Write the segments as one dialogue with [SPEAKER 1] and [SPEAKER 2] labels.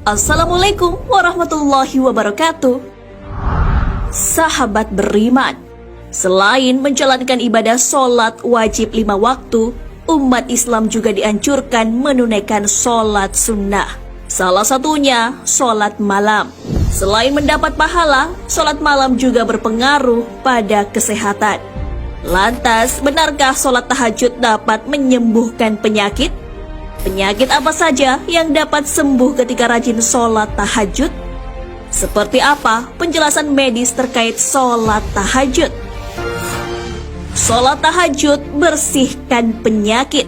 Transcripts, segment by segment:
[SPEAKER 1] Assalamualaikum warahmatullahi wabarakatuh. Sahabat beriman, selain menjalankan ibadah sholat wajib 5 waktu, umat Islam juga dianjurkan menunaikan sholat sunnah. Salah satunya sholat malam. Selain mendapat pahala, sholat malam juga berpengaruh pada kesehatan. Lantas, benarkah sholat tahajud dapat menyembuhkan penyakit? Penyakit apa saja yang dapat sembuh ketika rajin sholat tahajud? Seperti apa penjelasan medis terkait sholat tahajud? Sholat tahajud bersihkan penyakit.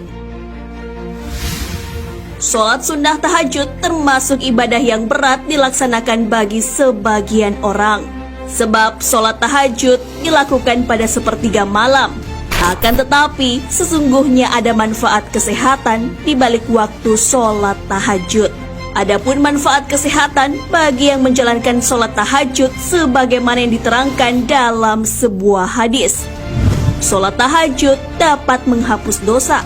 [SPEAKER 1] Sholat sunnah tahajud termasuk ibadah yang berat dilaksanakan bagi sebagian orang. Sebab sholat tahajud dilakukan pada sepertiga malam. Akan tetapi, sesungguhnya ada manfaat kesehatan di balik waktu sholat tahajud. Adapun manfaat kesehatan bagi yang menjalankan sholat tahajud sebagaimana yang diterangkan dalam sebuah hadis. Sholat tahajud dapat menghapus dosa,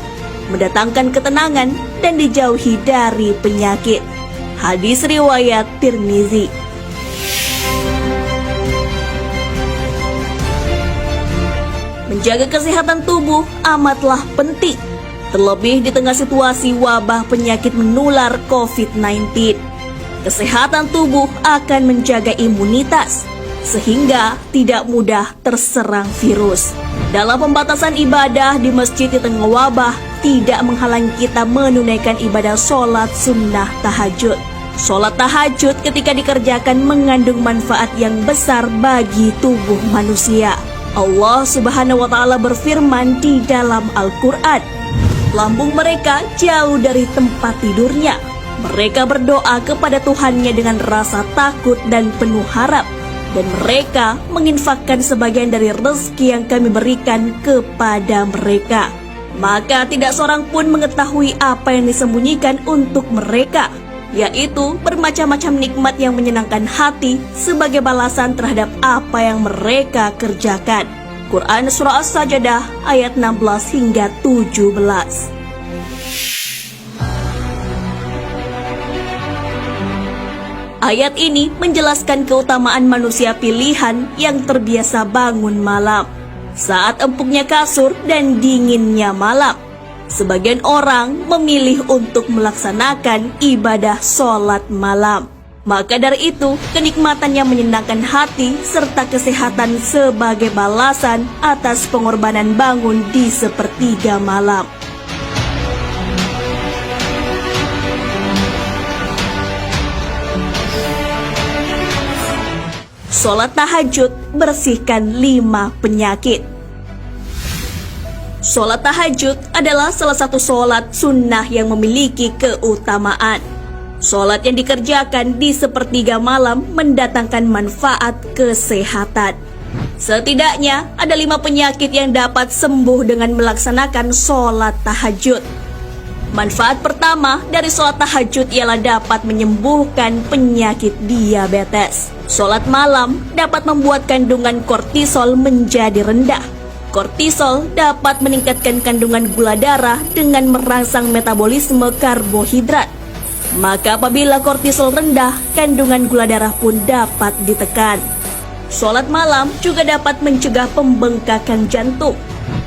[SPEAKER 1] mendatangkan ketenangan, dan dijauhi dari penyakit. Hadis riwayat Tirmizi. Menjaga kesehatan tubuh amatlah penting, terlebih di tengah situasi wabah penyakit menular COVID-19. Kesehatan tubuh akan menjaga imunitas, sehingga tidak mudah terserang virus. Dalam pembatasan ibadah di masjid di tengah wabah, tidak menghalangi kita menunaikan ibadah sholat sunnah tahajud. Sholat tahajud ketika dikerjakan mengandung manfaat yang besar bagi tubuh manusia. Allah Subhanahu wa Ta'ala berfirman di dalam Al-Quran, lambung mereka jauh dari tempat tidurnya. Mereka berdoa kepada Tuhannya dengan rasa takut dan penuh harap, dan mereka menginfakkan sebagian dari rezeki yang kami berikan kepada mereka. Maka tidak seorang pun mengetahui apa yang disembunyikan untuk mereka, yaitu bermacam-macam nikmat yang menyenangkan hati sebagai balasan terhadap apa yang mereka kerjakan. Quran Surah As-Sajdah ayat 16 hingga 17. Ayat ini menjelaskan keutamaan manusia pilihan yang terbiasa bangun malam saat empuknya kasur dan dinginnya malam. Sebagian orang memilih untuk melaksanakan ibadah sholat malam. Maka dari itu, kenikmatan yang menyenangkan hati serta kesehatan sebagai balasan atas pengorbanan bangun di sepertiga malam. Sholat tahajud bersihkan 5 penyakit. Sholat tahajud adalah salah satu sholat sunnah yang memiliki keutamaan. Sholat yang dikerjakan di sepertiga malam mendatangkan manfaat kesehatan. Setidaknya ada 5 penyakit yang dapat sembuh dengan melaksanakan sholat tahajud. Manfaat pertama dari sholat tahajud ialah dapat menyembuhkan penyakit diabetes. Sholat malam dapat membuat kandungan kortisol menjadi rendah. Kortisol dapat meningkatkan kandungan gula darah dengan merangsang metabolisme karbohidrat. Maka apabila kortisol rendah, kandungan gula darah pun dapat ditekan. Sholat malam juga dapat mencegah pembengkakan jantung.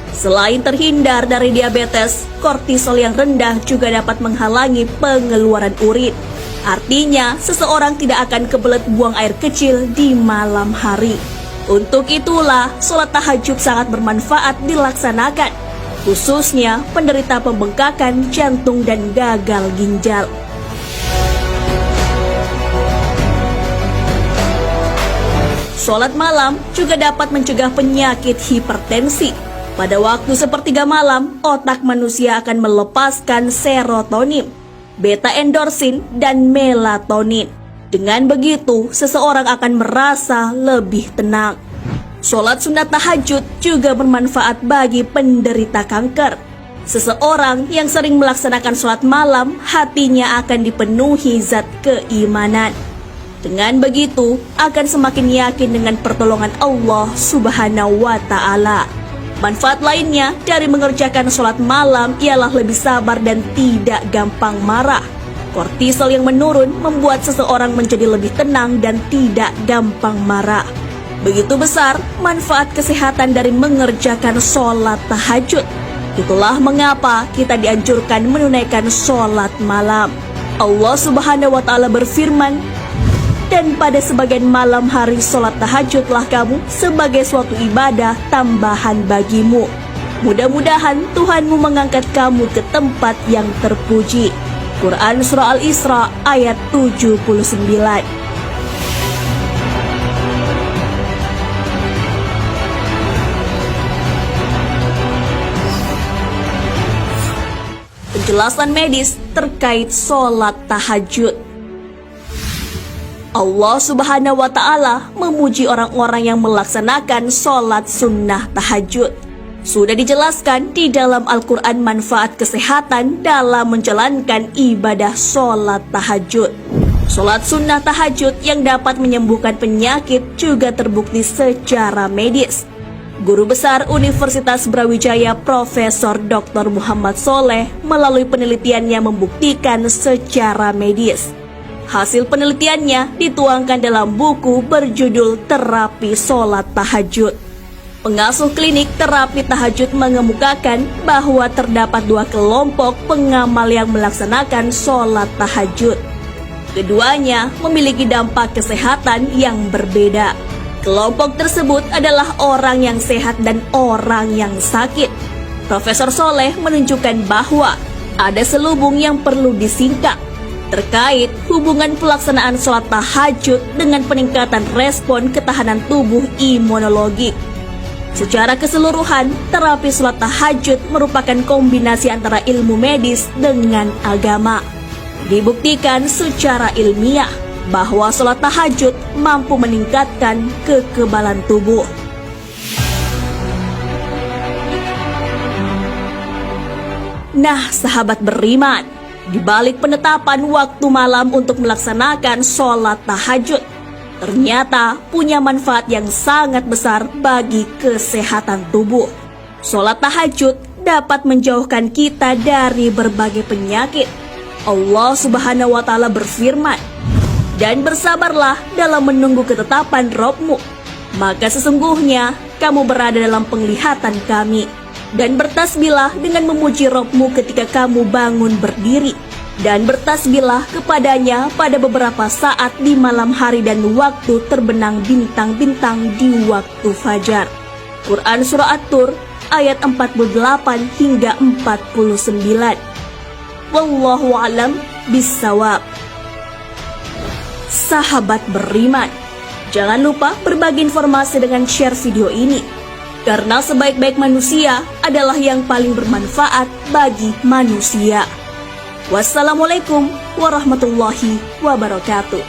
[SPEAKER 1] Selain terhindar dari diabetes, kortisol yang rendah juga dapat menghalangi pengeluaran urin. Artinya, seseorang tidak akan kebelet buang air kecil di malam hari. Untuk itulah, sholat tahajud sangat bermanfaat dilaksanakan, khususnya penderita pembengkakan jantung dan gagal ginjal. Sholat malam juga dapat mencegah penyakit hipertensi. Pada waktu sepertiga malam, otak manusia akan melepaskan serotonin, beta endorfin, dan melatonin. Dengan begitu, seseorang akan merasa lebih tenang. Sholat sunat tahajud juga bermanfaat bagi penderita kanker. Seseorang yang sering melaksanakan sholat malam, hatinya akan dipenuhi zat keimanan. Dengan begitu, akan semakin yakin dengan pertolongan Allah Subhanahu wa Ta'ala. Manfaat lainnya dari mengerjakan sholat malam ialah lebih sabar dan tidak gampang marah. Kortisol yang menurun membuat seseorang menjadi lebih tenang dan tidak gampang marah. Begitu besar manfaat kesehatan dari mengerjakan sholat tahajud. Itulah mengapa kita dianjurkan menunaikan sholat malam. Allah Subhanahu wa Ta'ala berfirman, "Dan pada sebagian malam hari sholat tahajudlah kamu sebagai suatu ibadah tambahan bagimu. Mudah-mudahan Tuhanmu mengangkat kamu ke tempat yang terpuji." Quran Surah Al-Isra ayat 79. Penjelasan medis terkait sholat tahajud. Allah Subhanahu wa Ta'ala memuji orang-orang yang melaksanakan sholat sunnah tahajud. Sudah dijelaskan di dalam Al-Quran manfaat kesehatan dalam menjalankan ibadah sholat tahajud. Sholat sunnah tahajud yang dapat menyembuhkan penyakit juga terbukti secara medis. Guru Besar Universitas Brawijaya Profesor Dr. Muhammad Soleh melalui penelitiannya membuktikan secara medis. Hasil penelitiannya dituangkan dalam buku berjudul Terapi Sholat Tahajud. Pengasuh klinik terapi tahajud mengemukakan bahwa terdapat dua kelompok pengamal yang melaksanakan sholat tahajud. Keduanya memiliki dampak kesehatan yang berbeda. Kelompok tersebut adalah orang yang sehat dan orang yang sakit. Profesor Soleh menunjukkan bahwa ada selubung yang perlu disingkap terkait hubungan pelaksanaan sholat tahajud dengan peningkatan respon ketahanan tubuh imunologik. Secara keseluruhan, terapi sholat tahajud merupakan kombinasi antara ilmu medis dengan agama. Dibuktikan secara ilmiah bahwa sholat tahajud mampu meningkatkan kekebalan tubuh. Nah, sahabat beriman, di balik penetapan waktu malam untuk melaksanakan sholat tahajud, ternyata punya manfaat yang sangat besar bagi kesehatan tubuh. Sholat tahajud dapat menjauhkan kita dari berbagai penyakit. Allah Subhanahu wa Ta'ala berfirman, "Dan bersabarlah dalam menunggu ketetapan Rabb-Mu, maka sesungguhnya kamu berada dalam penglihatan kami. Dan bertasbihlah dengan memuji Rabb-Mu ketika kamu bangun berdiri. Dan bertasbihlah kepadanya pada beberapa saat di malam hari dan waktu terbenam bintang-bintang di waktu fajar." Quran Surah At-Tur ayat 48 hingga 49. Wallahu a'lam bissawab. Sahabat beriman, jangan lupa berbagi informasi dengan share video ini, karena sebaik-baik manusia adalah yang paling bermanfaat bagi manusia. Wassalamualaikum warahmatullahi wabarakatuh.